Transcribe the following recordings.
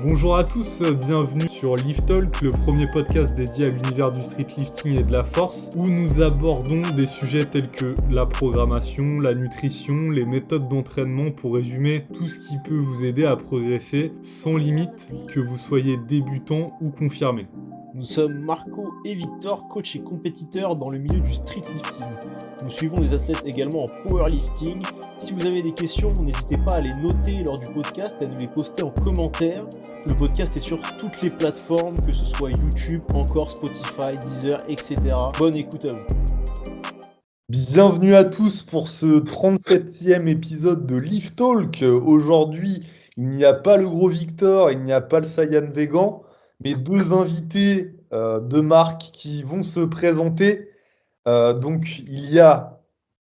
Bonjour à tous, bienvenue sur Lift Talk, le premier podcast dédié à l'univers du street lifting et de la force, où nous abordons des sujets tels que la programmation, la nutrition, les méthodes d'entraînement pour résumer tout ce qui peut vous aider à progresser sans limite, que vous soyez débutant ou confirmé. Nous sommes Marco et Victor, coach et compétiteurs dans le milieu du street lifting. Nous suivons des athlètes également en powerlifting. Si vous avez des questions, n'hésitez pas à les noter lors du podcast et à nous les poster en commentaire. Le podcast est sur toutes les plateformes, que ce soit YouTube, encore Spotify, Deezer, etc. Bonne écoute à vous. Bienvenue à tous pour ce 37e épisode de Lift Talk. Aujourd'hui, il n'y a pas le gros Victor, il n'y a pas le Saiyan Végan, mais deux invités de marque qui vont se présenter. Donc, il y a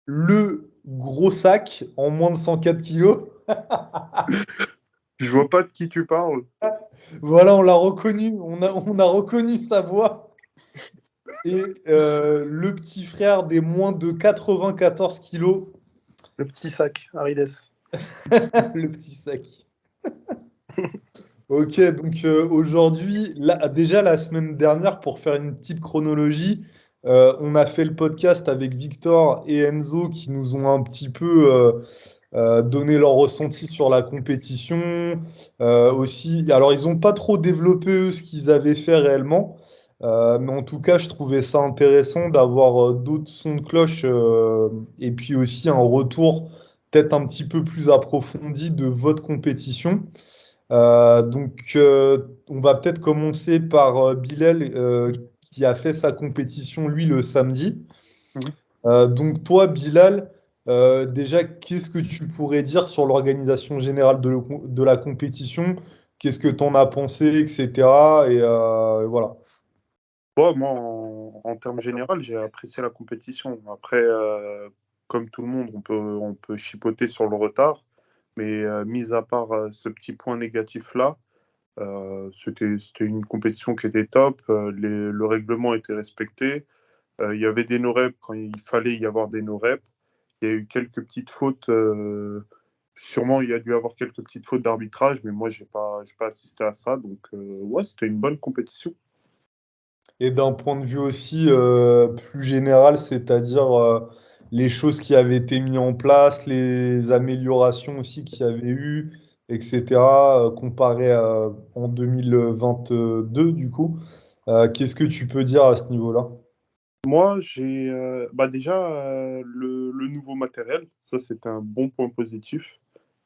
le gros sac en moins de 104 kilos. Je vois pas de qui tu parles. Voilà, on l'a reconnu, on a reconnu sa voix. Et le petit frère des moins de 94 kilos. Le petit sac, Arides. Le petit sac. Ok, donc aujourd'hui, déjà la semaine dernière, pour faire une petite chronologie, on a fait le podcast avec Victor et Enzo qui nous ont un petit peu donné leur ressenti sur la compétition. Aussi, alors ils n'ont pas trop développé eux ce qu'ils avaient fait réellement, mais en tout cas, je trouvais ça intéressant d'avoir d'autres sons de cloche et puis aussi un retour peut-être un petit peu plus approfondi de votre compétition. On va peut-être commencer par Bilal qui a fait sa compétition, lui, le samedi. Donc, toi, Bilal, déjà, qu'est-ce que tu pourrais dire sur l'organisation générale de la compétition? Qu'est-ce que tu en as pensé, etc. Et voilà. Moi, en termes généraux, j'ai apprécié la compétition. Après, comme tout le monde, on peut chipoter sur le retard. Mais mis à part ce petit point négatif-là, c'était une compétition qui était top. Le règlement était respecté. Il y avait des no-reps quand il fallait y avoir des no-reps. Il y a eu quelques petites fautes. Sûrement, il y a dû y avoir quelques petites fautes d'arbitrage, mais moi, j'ai pas assisté à ça. Donc, ouais, c'était une bonne compétition. Et d'un point de vue aussi plus général, c'est-à-dire les choses qui avaient été mises en place, les améliorations aussi qu'il y avait eu, etc., comparé en 2022, du coup. Qu'est-ce que tu peux dire à ce niveau-là? Moi, j'ai déjà le nouveau matériel. Ça, c'était un bon point positif.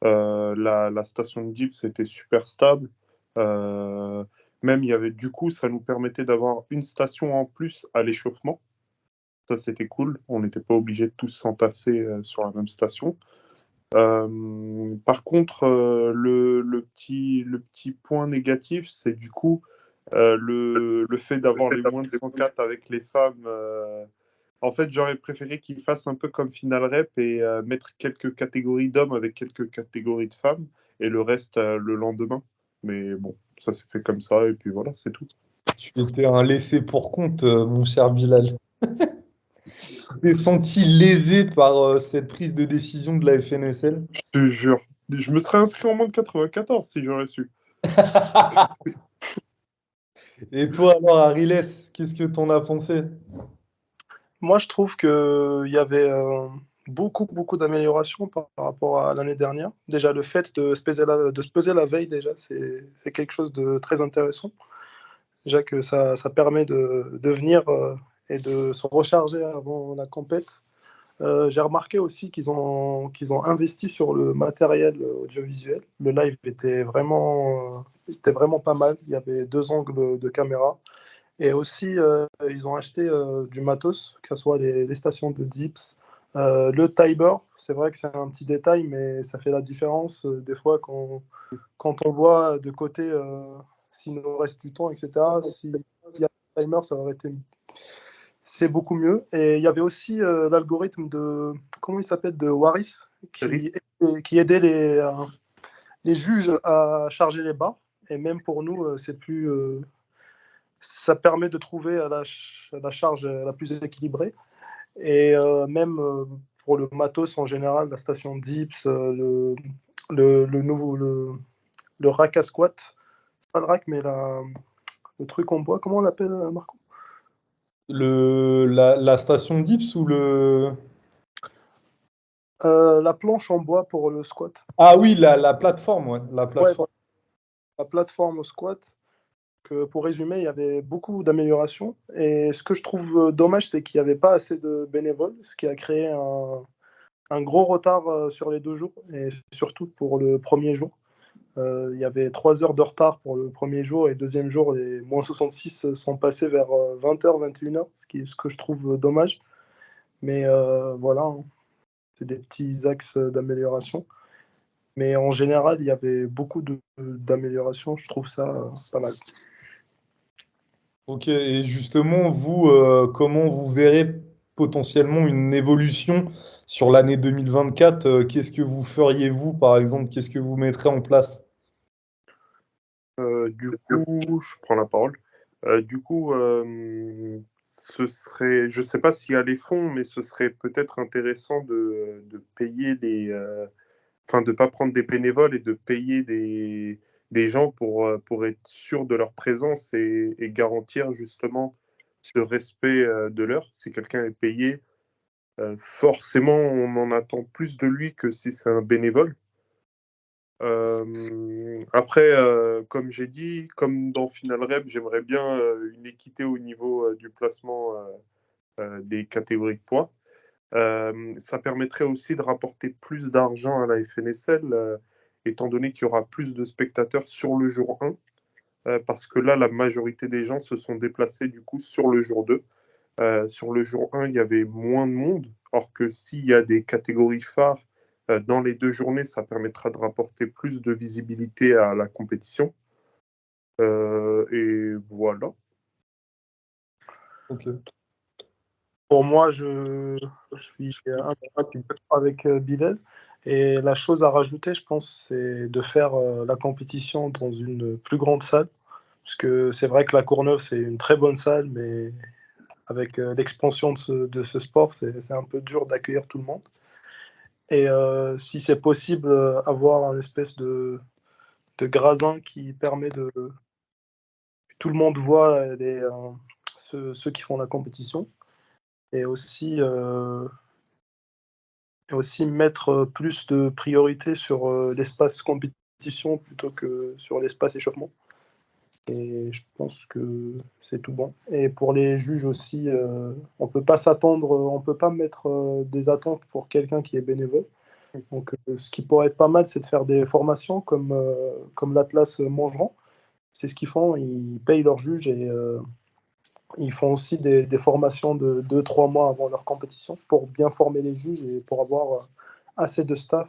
La station de Deep, c'était super stable. Euh, Même, il y avait du coup, ça nous permettait d'avoir une station en plus à l'échauffement. Ça, c'était cool. On n'était pas obligé de tous s'entasser sur la même station. Par contre, le petit point négatif, c'est du coup le fait d'avoir les moins de 104 avec les femmes. En fait, j'aurais préféré qu'ils fassent un peu comme Final Rep et mettre quelques catégories d'hommes avec quelques catégories de femmes et le reste le lendemain. Mais bon, ça s'est fait comme ça et puis voilà, c'est tout. Tu étais un laissé pour compte, mon cher Bilal. Tu t'es senti lésé par cette prise de décision de la FNSL? Je te jure. Je me serais inscrit en moins de 94 si j'aurais su. Et toi alors, Ariles, qu'est-ce que t'en as pensé? Moi, je trouve qu'il y avait beaucoup d'améliorations par rapport à l'année dernière. Déjà, le fait de se peser la veille, déjà, c'est quelque chose de très intéressant. Déjà que ça permet de venir et de se recharger avant la compète. J'ai remarqué aussi qu'ils ont investi sur le matériel audiovisuel. Le live était vraiment pas mal. Il y avait 2 angles de caméra. Et aussi, ils ont acheté du matos, que ce soit les stations de dips, le timer. C'est vrai que c'est un petit détail, mais ça fait la différence. Des fois, quand on voit de côté s'il nous reste du temps, etc., s'il y a un timer, ça aurait été. C'est beaucoup mieux. Et il y avait aussi l'algorithme de. Comment il s'appelle? De Waris, qui aidait les juges à charger les barres. Et même pour nous, c'est plus. Ça permet de trouver la charge la plus équilibrée. Et même pour le matos en général, la station Dips, le rack à squat, pas le rack, mais le truc en bois, comment on l'appelle, Marco? La station dips ou le... La planche en bois pour le squat. Ah oui, la plateforme, ouais, la Ouais, plateforme. voilà, la plateforme au squat. Que pour résumer, il y avait beaucoup d'améliorations. Et ce que je trouve dommage, c'est qu'il n'y avait pas assez de bénévoles, ce qui a créé un gros retard sur les 2 jours, et surtout pour le premier jour. Il y avait 3 heures de retard pour le premier jour, et deuxième jour, les moins 66 sont passés vers 20h, 21h, ce que je trouve dommage. Mais voilà, hein, c'est des petits axes d'amélioration. Mais en général, il y avait beaucoup d'améliorations. Je trouve ça pas mal. Ok, et justement, vous, comment vous verrez potentiellement une évolution sur l'année 2024? Qu'est-ce que vous feriez, vous, par exemple? Qu'est-ce que vous mettrez en place? Du coup, je prends la parole. Du coup, ce serait, je ne sais pas s'il y a les fonds, mais ce serait peut-être intéressant de payer enfin, de ne pas prendre des bénévoles et de payer des gens pour être sûr de leur présence et garantir justement ce respect de l'heure. Si quelqu'un est payé, forcément, on en attend plus de lui que si c'est un bénévole. Après, comme j'ai dit, comme dans Final Rep, j'aimerais bien une équité au niveau du placement des catégories de poids. Ça permettrait aussi de rapporter plus d'argent à la FNSL, étant donné qu'il y aura plus de spectateurs sur le jour 1, parce que là, la majorité des gens se sont déplacés du coup sur le jour 2. Sur le jour 1, il y avait moins de monde, or que s'il y a des catégories phares dans les 2 journées, ça permettra de rapporter plus de visibilité à la compétition. Et voilà. Ok. Pour moi, je suis un peu d'accord avec Bilal. Et la chose à rajouter, je pense, c'est de faire la compétition dans une plus grande salle. Parce que c'est vrai que la Courneuve, c'est une très bonne salle, mais avec l'expansion de ce sport, c'est un peu dur d'accueillir tout le monde. Et si c'est possible, avoir un espèce de gradin qui permet que tout le monde voit ceux qui font la compétition. Et aussi mettre plus de priorité sur l'espace compétition plutôt que sur l'espace échauffement. Et je pense que c'est tout bon. Et pour les juges aussi, on peut pas s'attendre, on peut pas mettre des attentes pour quelqu'un qui est bénévole. Donc, ce qui pourrait être pas mal, c'est de faire des formations comme l'Atlas Mangerand. C'est ce qu'ils font, ils payent leurs juges et ils font aussi des formations de 2-3 mois avant leur compétition pour bien former les juges et pour avoir assez de staff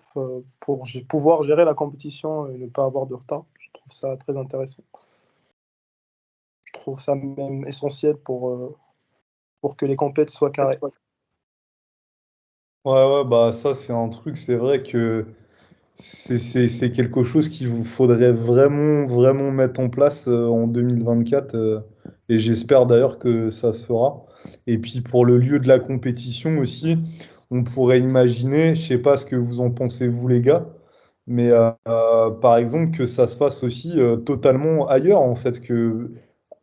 pour pouvoir gérer la compétition et ne pas avoir de retard. Je trouve ça très intéressant. Je trouve ça même essentiel pour que les compétitions soient carrées. Ouais, ouais, bah ça, c'est un truc, c'est vrai que c'est quelque chose qu'il vous faudrait vraiment, vraiment mettre en place en 2024. Et j'espère d'ailleurs que ça se fera. Et puis pour le lieu de la compétition aussi, on pourrait imaginer, je sais pas ce que vous en pensez, vous les gars, mais par exemple que ça se fasse aussi totalement ailleurs, en fait, que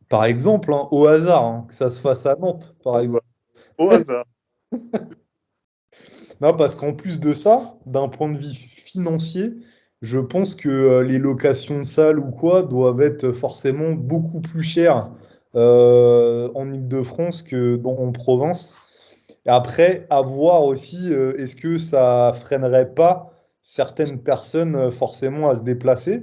par exemple, hein, au hasard, hein, que ça se fasse à Nantes, par exemple. Au hasard. Non, parce qu'en plus de ça, d'un point de vue financier, je pense que les locations de salles ou quoi doivent être forcément beaucoup plus chères en Île-de-France en province. Et après, à voir aussi, est-ce que ça freinerait pas certaines personnes forcément à se déplacer?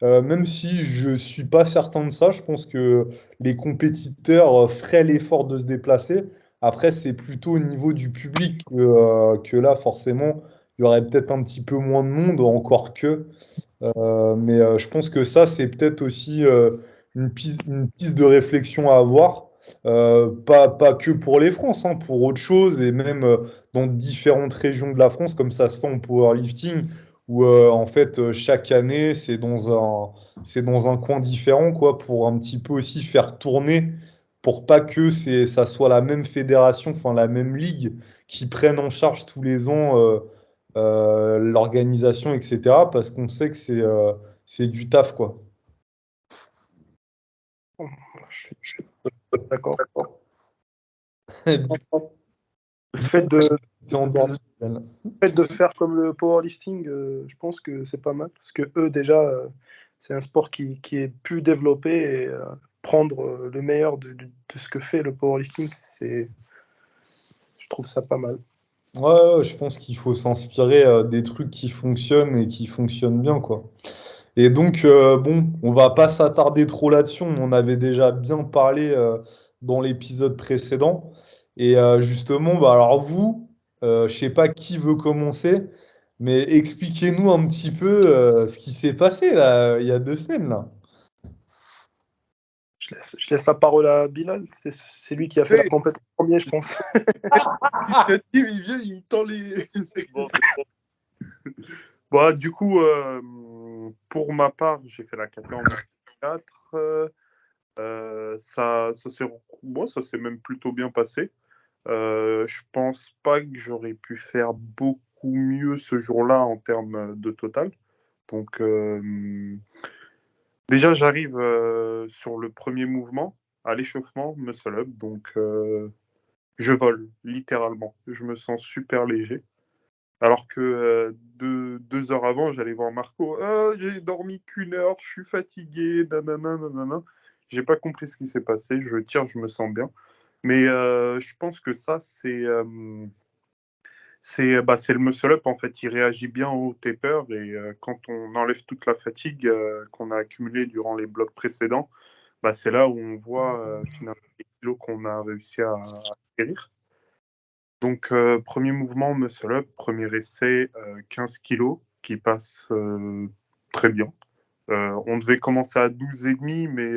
Même si je suis pas certain de ça, je pense que les compétiteurs feraient l'effort de se déplacer. Après, c'est plutôt au niveau du public que là, forcément, il y aurait peut-être un petit peu moins de monde, encore que. Mais je pense que ça, c'est peut-être aussi une piste de réflexion à avoir. Pas que pour les France, hein, pour autre chose, et même dans différentes régions de la France, comme ça se fait en powerlifting, où en fait, chaque année, c'est dans un coin différent, quoi, pour un petit peu aussi faire tourner, pour pas que ça soit la même fédération, enfin la même ligue, qui prenne en charge tous les ans. L'organisation, etc. Parce qu'on sait que c'est du taf, quoi. Je suis d'accord. C'est Le fait de, Anthony. le fait de faire comme le powerlifting, je pense que c'est pas mal. Parce que eux, déjà, c'est un sport qui est plus développé et prendre le meilleur de ce que fait le powerlifting, je trouve ça pas mal. Ouais, je pense qu'il faut s'inspirer des trucs qui fonctionnent et qui fonctionnent bien, quoi. Et donc, bon, on va pas s'attarder trop là-dessus. On en avait déjà bien parlé dans l'épisode précédent. Et justement, bah, alors vous, je sais pas qui veut commencer, mais expliquez-nous un petit peu ce qui s'est passé là, il y a 2 semaines là. Je laisse la parole à Bilal. C'est lui qui a fait la compétition premier, je pense. Il vient, il me tend les. Bon, du coup, pour ma part, j'ai fait la KT en 4. Ça s'est même plutôt bien passé. Je pense pas que j'aurais pu faire beaucoup mieux ce jour-là en termes de total. Donc, déjà, j'arrive sur le premier mouvement, à l'échauffement, muscle up. Donc, je vole, littéralement. Je me sens super léger. Alors que 2 heures avant, j'allais voir Marco. Ah, j'ai dormi qu'1 heure, je suis fatigué, nanana, nanana. J'ai pas compris ce qui s'est passé. Je tire, je me sens bien. Mais je pense que ça, c'est le muscle up. En fait, il réagit bien au taper. Et quand on enlève toute la fatigue qu'on a accumulée durant les blocs précédents, bah, c'est là où on voit finalement les kilos qu'on a réussi à acquérir. Donc, premier mouvement, muscle up, premier essai, 15 kilos, qui passe très bien. On devait commencer à 12,5, mais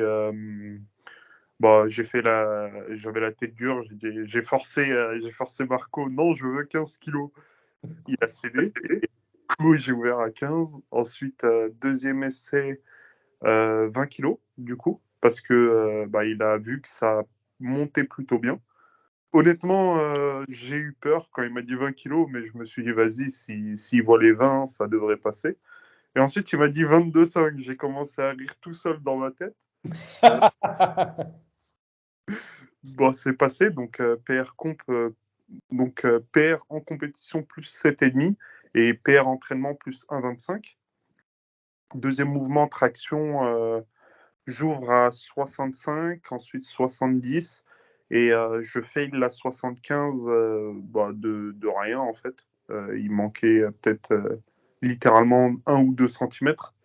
bah, j'avais la tête dure, j'ai forcé Marco, non, je veux 15 kilos. Il a cédé, et du coup, j'ai ouvert à 15. Ensuite, deuxième essai, 20 kilos, du coup, parce que bah, il a vu que ça montait plutôt bien. Honnêtement, j'ai eu peur quand il m'a dit 20 kilos, mais je me suis dit, vas-y, s'il voit les 20, ça devrait passer. Et ensuite, il m'a dit 22,5. J'ai commencé à rire tout seul dans ma tête. Bon, c'est passé, donc PR comp, donc PR en compétition plus 7,5 et PR entraînement plus 1,25. Deuxième mouvement, traction, j'ouvre à 65, ensuite 70, et je fail la 75 bah, de rien en fait. Il manquait peut-être littéralement 1 ou 2 centimètres.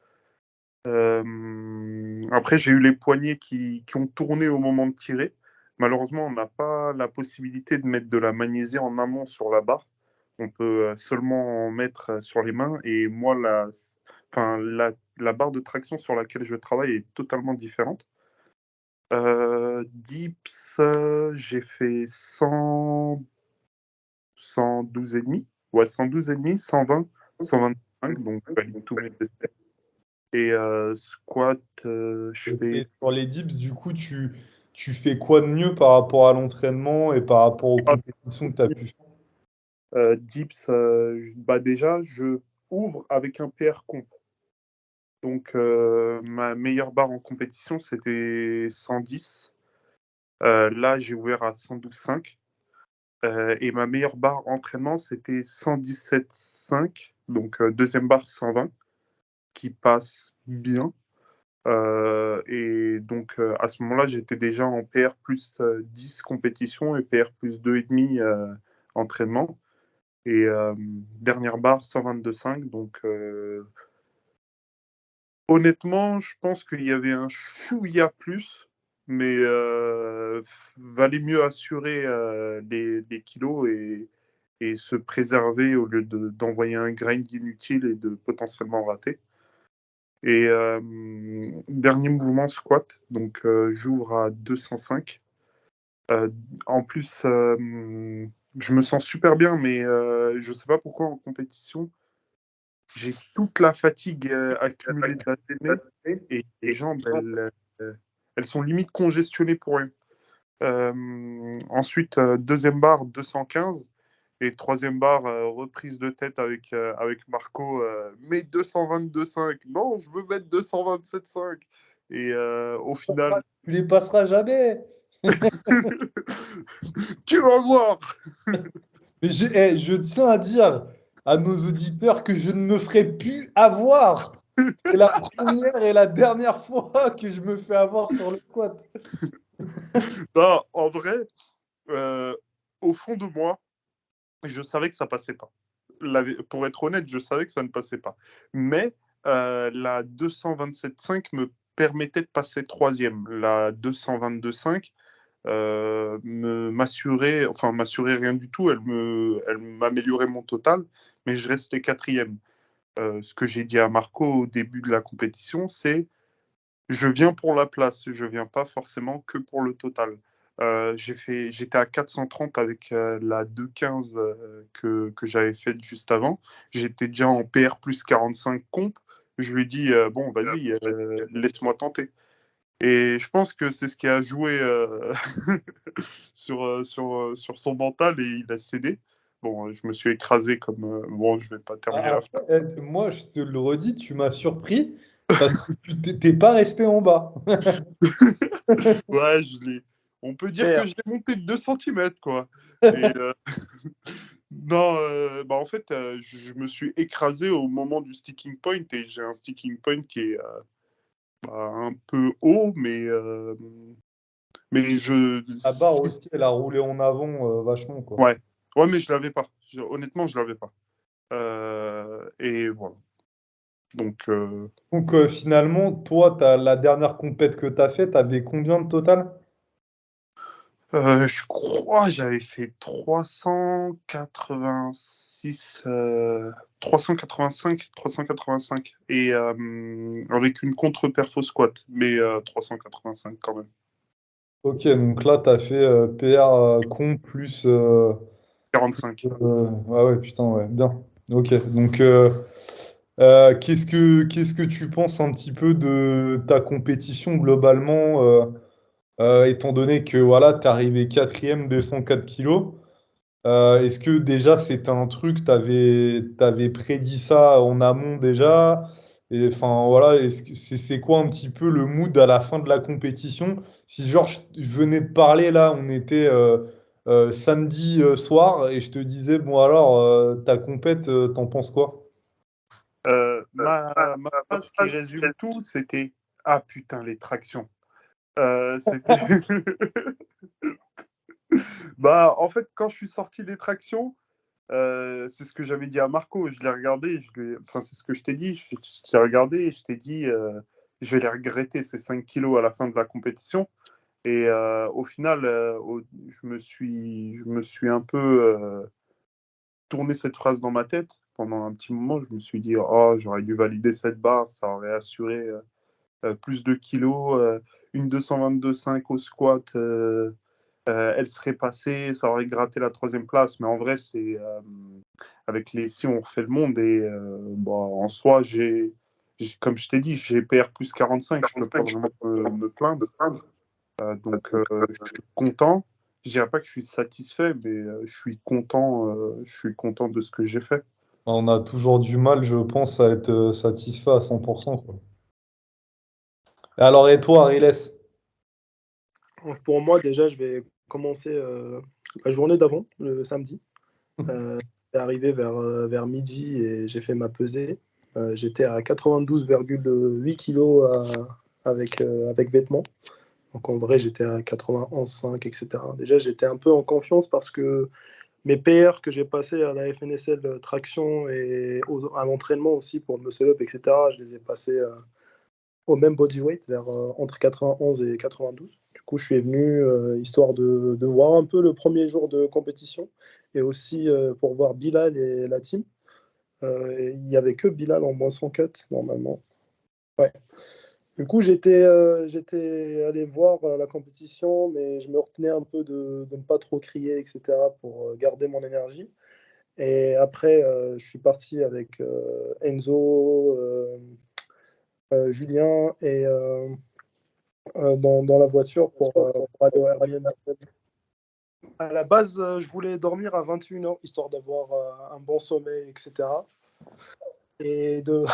Après, j'ai eu les poignets qui ont tourné au moment de tirer. Malheureusement, on n'a pas la possibilité de mettre de la magnésie en amont sur la barre. On peut seulement en mettre sur les mains. Et moi, la barre de traction sur laquelle je travaille est totalement différente. Dips, j'ai fait 100, 112,5. Ouais, 112,5, 120, 125. Donc, je valide tous mes essais. Et squat, je fais Et sur les dips, du coup, tu fais quoi de mieux par rapport à l'entraînement et par rapport aux compétitions que tu as pu faire? dips. Bah déjà, je ouvre avec un PR comp. Donc, ma meilleure barre en compétition, c'était 110. Là, j'ai ouvert à 112,5. Et ma meilleure barre entraînement, c'était 117,5. Donc, deuxième barre, 120, qui passe bien. Et donc, à ce moment-là, j'étais déjà en PR plus 10 compétition et PR plus 2,5 entraînement. Et dernière barre, 122,5. Donc, honnêtement, je pense qu'il y avait un chouïa plus, mais valait mieux assurer les kilos et se préserver au lieu d'envoyer un grind inutile et de potentiellement rater. Et dernier mouvement, squat. Donc, j'ouvre à 205. En plus, je me sens super bien, mais je ne sais pas pourquoi en compétition, j'ai toute la fatigue accumulée de la journée et les jambes, elles sont limite congestionnées pour rien. Ensuite, deuxième barre, 215. Et troisième barre, reprise de tête avec Marco. Mais 222,5. Non, je veux mettre 227,5. Et au final, Tu les passeras jamais. tu vas voir. Mais je tiens à dire à nos auditeurs que je ne me ferai plus avoir. C'est la première et la dernière fois que je me fais avoir sur le squat. Non, en vrai, au fond de moi, je savais que ça passait pas. Pour être honnête, je savais que ça ne passait pas. Mais la 227,5 me permettait de passer troisième. La 222,5 m'assurait rien du tout. Elle m'améliorait mon total, mais je restais quatrième. Ce que j'ai dit à Marco au début de la compétition, c'est je viens pour la place, je viens pas forcément que pour le total. J'étais à 430 avec la 215 que j'avais faite juste avant. J'étais déjà en PR plus 45 comp. Je lui ai dit, bon, vas-y, laisse-moi tenter. Et je pense que c'est ce qui a joué sur son mental et il a cédé. Bon, je me suis écrasé comme. Bon, je vais pas terminer la phrase. Après, moi, je te le redis, tu m'as surpris parce que tu t'es pas resté en bas. Ouais, on peut dire que PR. je l'ai monté de 2 centimètres, quoi. Et non, bah, en fait, je me suis écrasé au moment du sticking point et j'ai un sticking point qui est un peu haut, mais La barre aussi, elle a roulé en avant vachement, quoi. Ouais. Ouais, mais je l'avais pas. Honnêtement, je l'avais pas. Et voilà. Donc, Donc finalement, toi, la dernière compète que tu as faite, tu avais combien de total? je crois que j'avais fait 386, 385, 385. Et avec une contre-perfo squat, mais 385 quand même. Ok, donc là, tu as fait PR con plus. 45. Ah ouais, putain, ouais, bien. Ok, donc qu'est-ce que tu penses un petit peu de ta compétition globalement, étant donné que voilà, tu es arrivé quatrième des 104 kilos? Est-ce que déjà c'était un truc, t'avais prédit ça en amont déjà? Et enfin voilà, est-ce que c'est quoi un petit peu le mood à la fin de la compétition? Si genre je venais de parler là, on était samedi soir et je te disais bon alors ta compète, t'en penses quoi? Ma phrase qui résume tout, c'était ah putain, les tractions. C'était. Bah, en fait, quand je suis sorti des tractions, c'est ce que j'avais dit à Marco. Je l'ai regardé, enfin, c'est ce que je t'ai dit. Je t'ai regardé et je t'ai dit, je vais les regretter, ces 5 kilos à la fin de la compétition. Et au final, je me suis un peu tourné cette phrase dans ma tête. Pendant un petit moment, je me suis dit, oh, j'aurais dû valider cette barre, ça aurait assuré plus de kilos, une 222,5 au squat. Elle serait passée, ça aurait gratté la troisième place. Mais en vrai, c'est avec les si on refait le monde et bah, en soi, comme je t'ai dit, j'ai PR plus 45, je peux pas vraiment me plaindre. Donc, je suis content. Je dirais pas que je suis satisfait, mais je suis content de ce que j'ai fait. On a toujours du mal, je pense, à être satisfait à 100%, quoi. Et alors et toi, Ariles? Donc, pour moi, déjà, je vais commencer la journée d'avant, le samedi. C'est arrivé vers midi et j'ai fait ma pesée. J'étais à 92,8 kg avec vêtements. Donc en vrai, j'étais à 91,5, etc. Déjà, j'étais un peu en confiance parce que mes PR que j'ai passés à la FNSL traction et à l'entraînement aussi pour le muscle up, etc., je les ai passés au même bodyweight, entre 91 et 92. Du coup, je suis venu histoire de voir un peu le premier jour de compétition et aussi pour voir Bilal et la team. Il n'y avait que Bilal en moins 100 cut normalement. Ouais. Du coup, j'étais allé voir la compétition, mais je me retenais un peu de ne pas trop crier, etc., pour garder mon énergie. Et après, je suis parti avec Enzo, Julien et dans la voiture pour aller au Airbnb. À la base, je voulais dormir à 21h, histoire d'avoir un bon sommeil, etc. Et, de...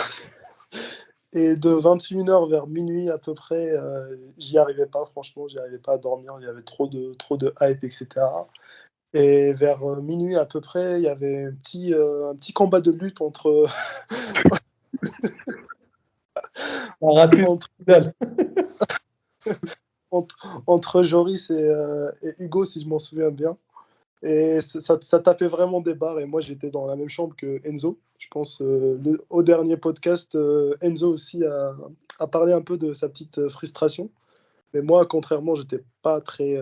Et de 21h vers minuit à peu près, j'y arrivais pas, franchement, j'y arrivais pas à dormir, il y avait trop de hype, etc. Et vers minuit à peu près, il y avait un petit combat de lutte On a raté entre, ce final. entre Joris et Hugo, si je m'en souviens bien. Et ça tapait vraiment des barres. Et moi, j'étais dans la même chambre que Enzo. Je pense au dernier podcast, Enzo aussi a parlé un peu de sa petite frustration. Mais moi, contrairement, j'étais pas très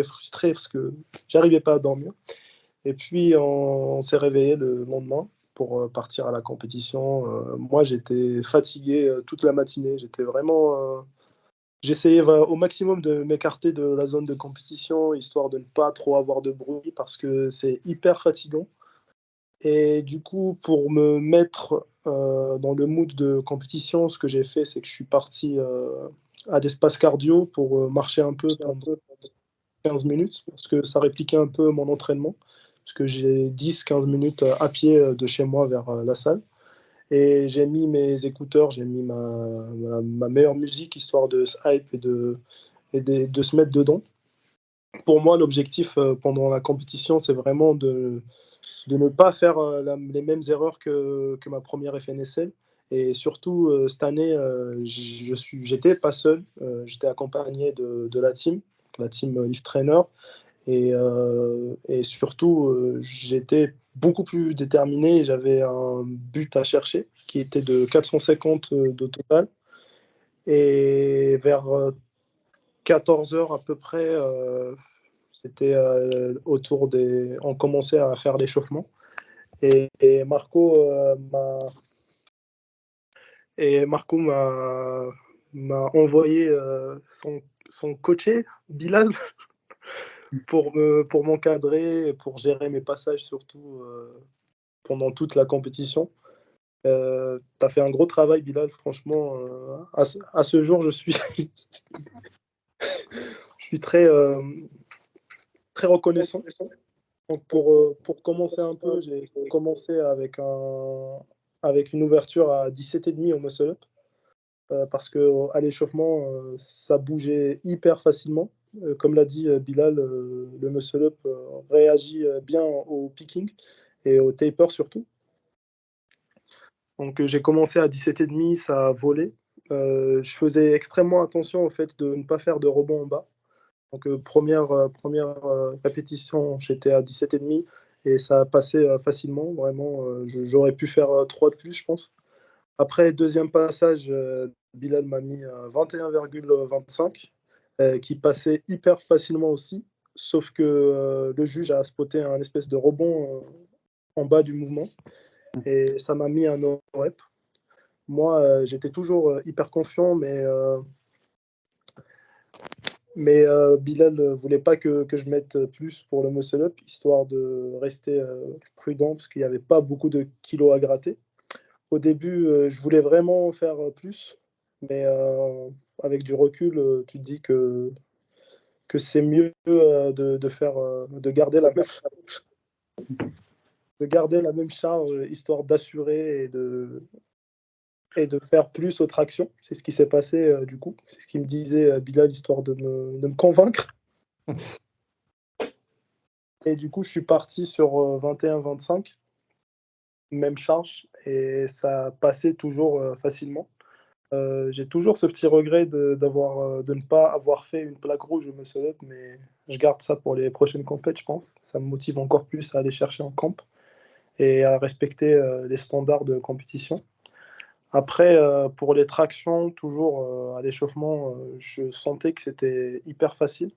frustré parce que j'arrivais pas à dormir. Et puis, on s'est réveillé le lendemain pour partir à la compétition. Moi, j'étais fatigué toute la matinée. J'essayais au maximum de m'écarter de la zone de compétition, histoire de ne pas trop avoir de bruit, parce que c'est hyper fatigant. Et du coup, pour me mettre dans le mood de compétition, ce que j'ai fait, c'est que je suis parti à l'espace cardio pour marcher un peu pendant 15 minutes, parce que ça répliquait un peu mon entraînement, parce que j'ai 10-15 minutes à pied de chez moi vers la salle. Et j'ai mis mes écouteurs, j'ai mis ma meilleure musique, histoire de se hype de se mettre dedans. Pour moi, l'objectif pendant la compétition, c'est vraiment de ne pas faire les mêmes erreurs que ma première FNSL. Et surtout, cette année, j'étais pas seul, j'étais accompagné de la team Lift Trainer. Et surtout, j'étais beaucoup plus déterminé et j'avais un but à chercher qui était de 450 de total. Et vers 14 heures à peu près, c'était autour des. On commençait à faire l'échauffement. Et Marco m'a envoyé son coaché, Bilal, pour m'encadrer et pour gérer mes passages, surtout pendant toute la compétition. Tu as fait un gros travail, Bilal, franchement. À ce jour, je suis très reconnaissant. Donc pour commencer un peu, j'ai commencé avec une ouverture à 17,5 au muscle-up, parce qu'à l'échauffement, ça bougeait hyper facilement. Comme l'a dit Bilal, le muscle-up réagit bien au picking et au taper surtout. Donc j'ai commencé à 17,5, ça a volé. Je faisais extrêmement attention au fait de ne pas faire de rebond en bas. Donc première répétition, j'étais à 17,5 et ça a passé facilement. Vraiment, j'aurais pu faire 3 de plus, je pense. Après, deuxième passage, Bilal m'a mis 21,25 qui passait hyper facilement aussi. Sauf que le juge a spoté un espèce de rebond en bas du mouvement et ça m'a mis un no-rep. Moi, j'étais toujours hyper confiant, mais Bilal ne voulait pas que je mette plus pour le muscle-up, histoire de rester prudent, parce qu'il n'y avait pas beaucoup de kilos à gratter. Au début, je voulais vraiment faire plus, mais avec du recul, tu te dis que c'est mieux de garder la même charge, histoire d'assurer et de faire plus aux tractions. C'est ce qui s'est passé du coup. C'est ce qu'il me disait Bilal, histoire de me convaincre. Et du coup, je suis parti sur 21-25, même charge, et ça passait toujours facilement. J'ai toujours ce petit regret de ne pas avoir fait une plaque rouge au muscle-up, mais je garde ça pour les prochaines compètes, je pense. Ça me motive encore plus à aller chercher en camp et à respecter les standards de compétition. Après, pour les tractions, toujours à l'échauffement, je sentais que c'était hyper facile.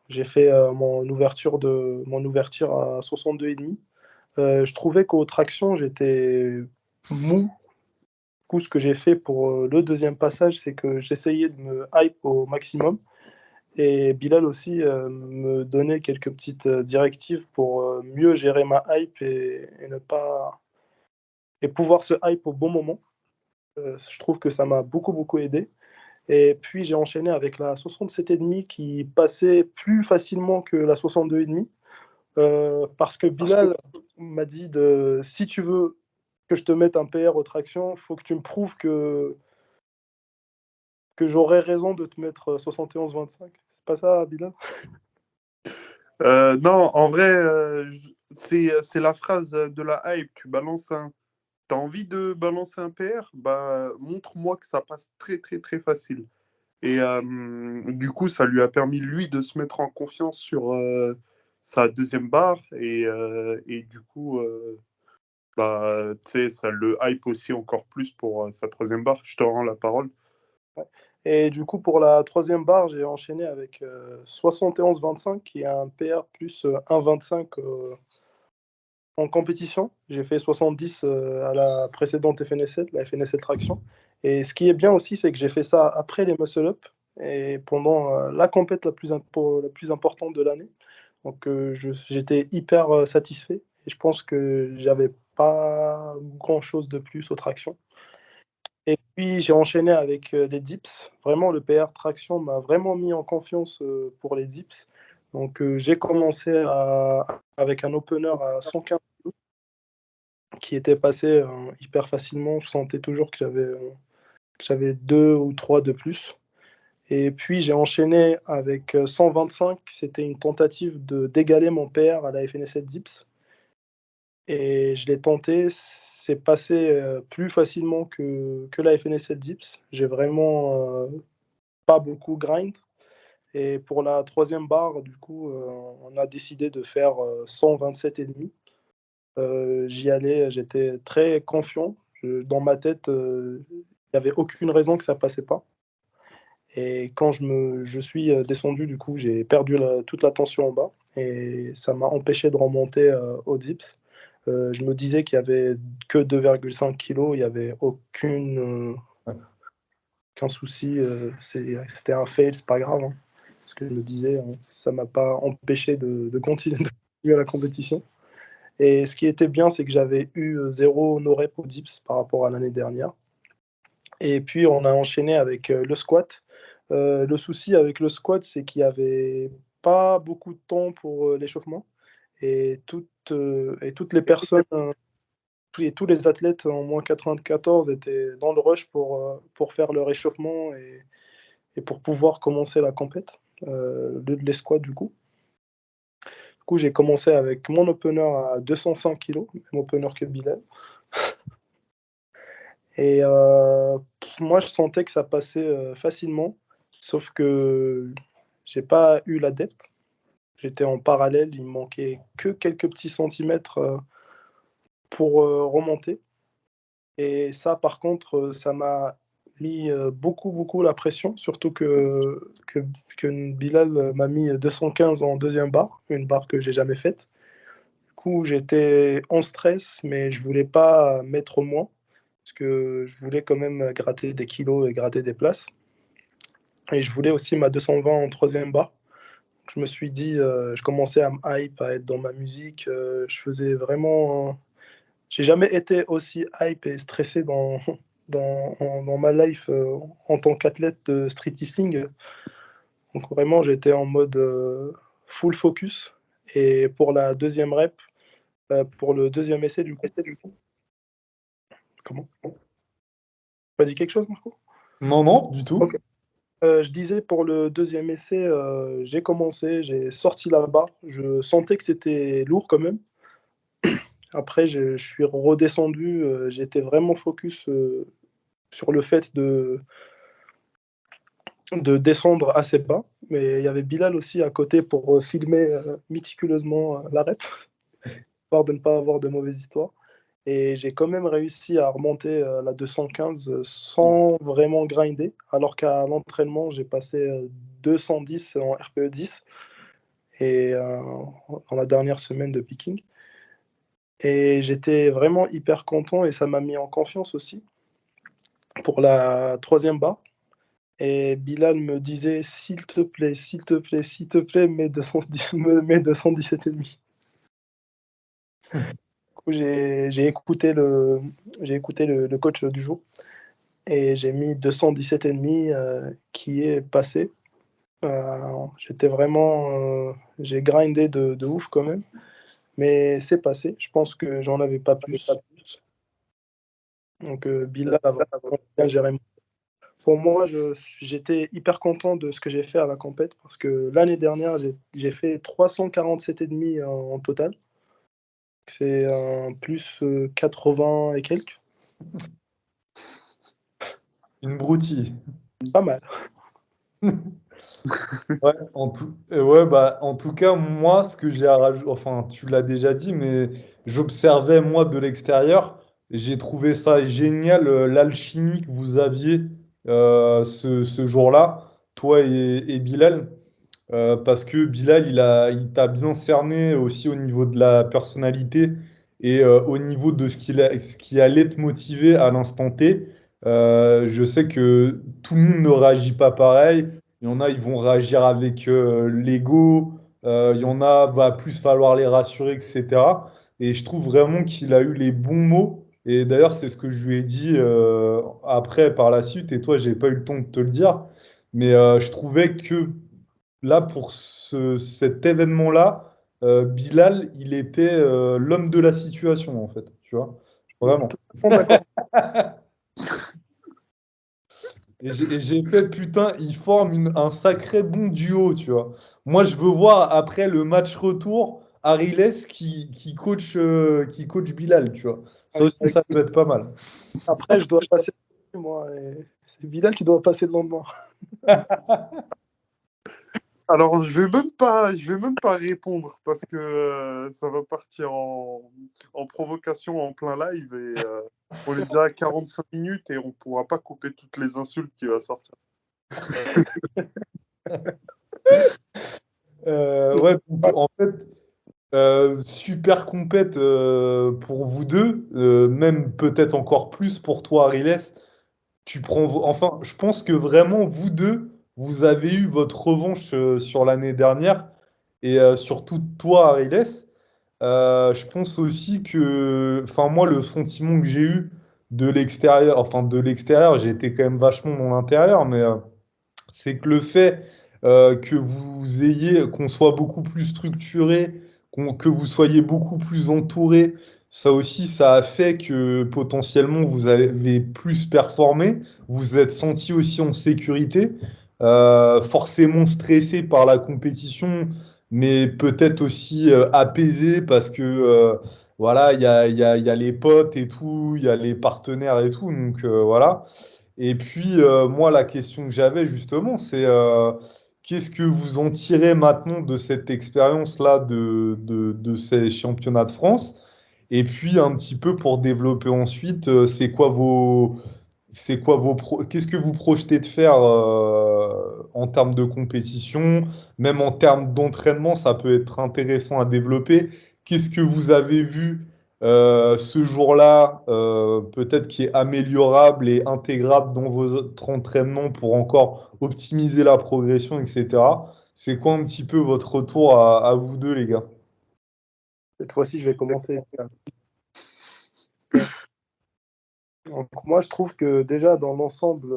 J'ai fait mon ouverture à 62,5. Je trouvais qu'aux tractions, j'étais mou. Du coup, ce que j'ai fait pour le deuxième passage, c'est que j'essayais de me hype au maximum. Et Bilal aussi me donnait quelques petites directives pour mieux gérer ma hype et ne pas et pouvoir se hype au bon moment. Je trouve que ça m'a beaucoup, beaucoup aidé. Et puis j'ai enchaîné avec la 67,5 qui passait plus facilement que la 62,5 parce que Bilal m'a dit si tu veux que je te mette un PR aux tractions, il faut que tu me prouves que j'aurais raison de te mettre 71-25. C'est pas ça, Bilal? Non, en vrai, c'est la phrase de la hype. Tu balances un. T'as envie de balancer un PR? Bah, montre-moi que ça passe très, très, très facile. Et du coup, ça lui a permis, lui, de se mettre en confiance sur sa deuxième barre. Et du coup, bah, tu sais, ça le hype aussi encore plus pour sa troisième barre. Je te rends la parole. Ouais. Et du coup, pour la troisième barre, j'ai enchaîné avec 71-25, qui est un PR plus 1,25 en compétition. J'ai fait 70 à la précédente FNSL, la FNSL Traction. Et ce qui est bien aussi, c'est que j'ai fait ça après les muscle-up et pendant la compète la plus importante de l'année. Donc j'étais hyper satisfait et je pense que j'avais pas grand-chose de plus aux tractions. Et puis j'ai enchaîné avec les dips. Vraiment, le PR traction m'a vraiment mis en confiance pour les dips. Donc j'ai commencé avec un opener à 115 qui était passé hyper facilement. Je sentais toujours que j'avais 2 ou 3 de plus. Et puis j'ai enchaîné avec 125. C'était une tentative d'égaler mon PR à la FNSL Dips. Et je l'ai tenté. C'est passé plus facilement que la FNSL Dips. J'ai vraiment pas beaucoup grind. Et pour la troisième barre, du coup, on a décidé de faire 127,5. J'y allais, j'étais très confiant. Dans ma tête, il n'y avait aucune raison que ça passait pas. Et quand je suis descendu, du coup, j'ai perdu toute la tension en bas et ça m'a empêché de remonter au dips. Je me disais qu'il y avait que 2,5 kg, il n'y avait aucun souci. C'était un fail, c'est pas grave, hein. Ce que je me disais, hein, ça m'a pas empêché de continuer à la compétition. Et ce qui était bien, c'est que j'avais eu 0 no-rep au dips par rapport à l'année dernière. Et puis, on a enchaîné avec le squat. Le souci avec le squat, c'est qu'il n'y avait pas beaucoup de temps pour l'échauffement. Et toutes les personnes et tous les athlètes en moins 94 étaient dans le rush pour faire leur échauffement et pour pouvoir commencer la compète, les squats du coup. Du coup, j'ai commencé avec mon opener à 205 kg, même opener que Bilal. Et moi, je sentais que ça passait facilement, sauf que j'ai pas eu l'adepte. J'étais en parallèle, il me manquait que quelques petits centimètres pour remonter. Et ça, par contre, ça m'a mis beaucoup, beaucoup la pression, surtout que Bilal m'a mis 215 en deuxième barre, une barre que j'ai jamais faite. Du coup, j'étais en stress, mais je voulais pas mettre moins, parce que je voulais quand même gratter des kilos et gratter des places. Et je voulais aussi ma 220 en troisième barre. Je me suis dit, je commençais à me hype, à être dans ma musique. Je faisais vraiment. J'ai jamais été aussi hype et stressé dans ma life en tant qu'athlète de streetlifting. Donc vraiment, j'étais en mode full focus. Et pour la deuxième rep, pour le deuxième essai, du coup. Comment? Tu as dit quelque chose, Marco? Non, non, du tout. Ok. Je disais pour le deuxième essai, j'ai commencé, j'ai sorti la barre. Je sentais que c'était lourd quand même. Après, je suis redescendu. J'étais vraiment focus sur le fait de descendre assez bas. Mais il y avait Bilal aussi à côté pour filmer méticuleusement la rep, histoire de ne pas avoir de mauvaises histoires. Et j'ai quand même réussi à remonter la 215 sans vraiment grinder, alors qu'à l'entraînement, j'ai passé 210 en RPE 10 et dans la dernière semaine de picking. Et j'étais vraiment hyper content et ça m'a mis en confiance aussi pour la troisième barre. Et Bilal me disait, s'il te plaît, s'il te plaît, s'il te plaît, mets 217,5. Du coup, j'ai écouté le coach du jour et j'ai mis 217,5 qui est passé. J'étais vraiment. J'ai grindé de ouf quand même, mais c'est passé. Je pense que j'en avais pas plus. Donc Bilal a vraiment bien géré. Pour moi, j'étais hyper content de ce que j'ai fait à la compète parce que l'année dernière, j'ai fait 347,5 en total. C'est un plus 80 et quelques. Une broutille. Pas mal. Ouais, ouais, bah, en tout cas, moi, ce que j'ai à rajouter, enfin, tu l'as déjà dit, mais j'observais, moi, de l'extérieur, j'ai trouvé ça génial, l'alchimie que vous aviez ce jour-là, toi et Bilal. Parce que Bilal, il t'a bien cerné aussi au niveau de la personnalité et au niveau de ce qui allait te motiver à l'instant T. Je sais que tout le monde ne réagit pas pareil. Il y en a, ils vont réagir avec l'ego. Il y en a, va plus falloir les rassurer, etc. Et je trouve vraiment qu'il a eu les bons mots. Et d'ailleurs, c'est ce que je lui ai dit après, par la suite. Et toi, j'ai pas eu le temps de te le dire. Mais je trouvais que là, pour cet événement-là, Bilal, il était l'homme de la situation, en fait. Tu vois? Vraiment. Totalement d'accord. Et j'ai fait, putain, ils forment un sacré bon duo, tu vois. Moi, je veux voir après le match retour, Ariles qui coach Bilal, tu vois. Ça aussi, ça peut être pas mal. Après, je dois passer, moi, et c'est Bilal qui doit passer le lendemain. Alors, je vais même pas répondre parce que ça va partir en provocation en plein live et on est déjà à 45 minutes et on pourra pas couper toutes les insultes qui vont sortir. Ouais, donc, en fait, super compète pour vous deux, même peut-être encore plus pour toi, Ariles. Enfin, je pense que vraiment, vous deux, vous avez eu votre revanche sur l'année dernière, et surtout toi, Ariles. Je pense aussi que, enfin, moi, le sentiment que j'ai eu de l'extérieur, j'ai été quand même vachement dans l'intérieur, mais c'est que le fait que qu'on soit beaucoup plus structuré, que vous soyez beaucoup plus entouré, ça aussi, ça a fait que potentiellement vous avez plus performé, vous vous êtes senti aussi en sécurité, forcément stressé par la compétition, mais peut-être aussi apaisé parce que voilà, il y a les potes et tout, il y a les partenaires et tout, donc voilà. Et puis, moi, la question que j'avais justement, c'est qu'est-ce que vous en tirez maintenant de cette expérience-là de ces championnats de France? Et puis, un petit peu pour développer ensuite, qu'est-ce que vous projetez de faire en termes de compétition, même en termes d'entraînement, ça peut être intéressant à développer. Qu'est-ce que vous avez vu ce jour-là, peut-être qui est améliorable et intégrable dans votre entraînement pour encore optimiser la progression, etc. C'est quoi un petit peu votre retour à vous deux, les gars? Cette fois-ci, je vais commencer. Donc, moi, je trouve que déjà, dans l'ensemble,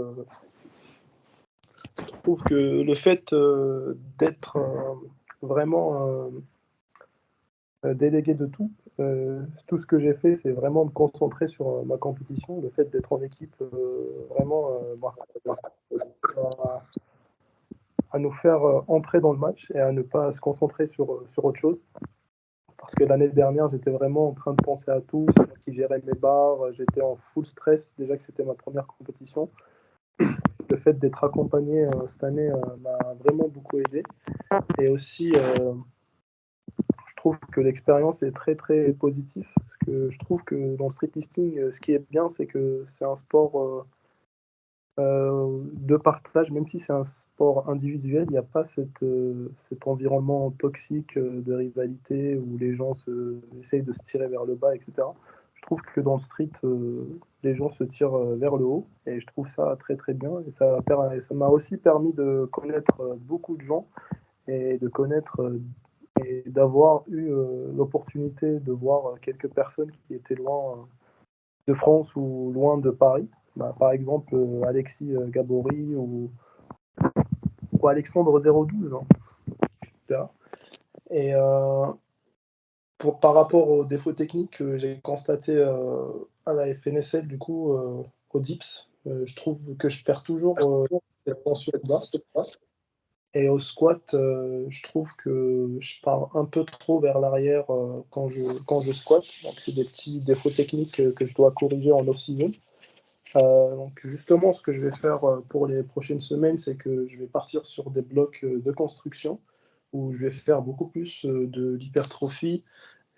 je trouve que le fait d'être vraiment délégué de tout, tout ce que j'ai fait, c'est vraiment me concentrer sur ma compétition. Le fait d'être en équipe, vraiment, à nous faire entrer dans le match et à ne pas se concentrer sur autre chose. Parce que l'année dernière, j'étais vraiment en train de penser à tout, c'est moi qui gérais mes barres, j'étais en full stress, déjà que c'était ma première compétition. Le fait d'être accompagné cette année m'a vraiment beaucoup aidé. Et aussi, je trouve que l'expérience est très très positive. Parce que je trouve que dans le streetlifting, ce qui est bien, c'est que c'est un sport de partage, même si c'est un sport individuel, il n'y a pas cet environnement toxique de rivalité où les gens essayent de se tirer vers le bas, etc. Je trouve que dans le street, les gens se tirent vers le haut et je trouve ça très très bien. Et ça m'a aussi permis de connaître beaucoup de gens et de connaître et d'avoir eu l'opportunité de voir quelques personnes qui étaient loin de France ou loin de Paris. Bah, par exemple, Alexis Gabory ou Alexandre 012. Hein, etc. Et par rapport aux défauts techniques que j'ai constatés à la FNSL, du coup, au dips, je trouve que je perds toujours cette tension bas. Et au squat, je trouve que je pars un peu trop vers l'arrière quand je squatte. Donc, c'est des petits défauts techniques que je dois corriger en off-season. Donc, justement, ce que je vais faire pour les prochaines semaines, c'est que je vais partir sur des blocs de construction où je vais faire beaucoup plus de l'hypertrophie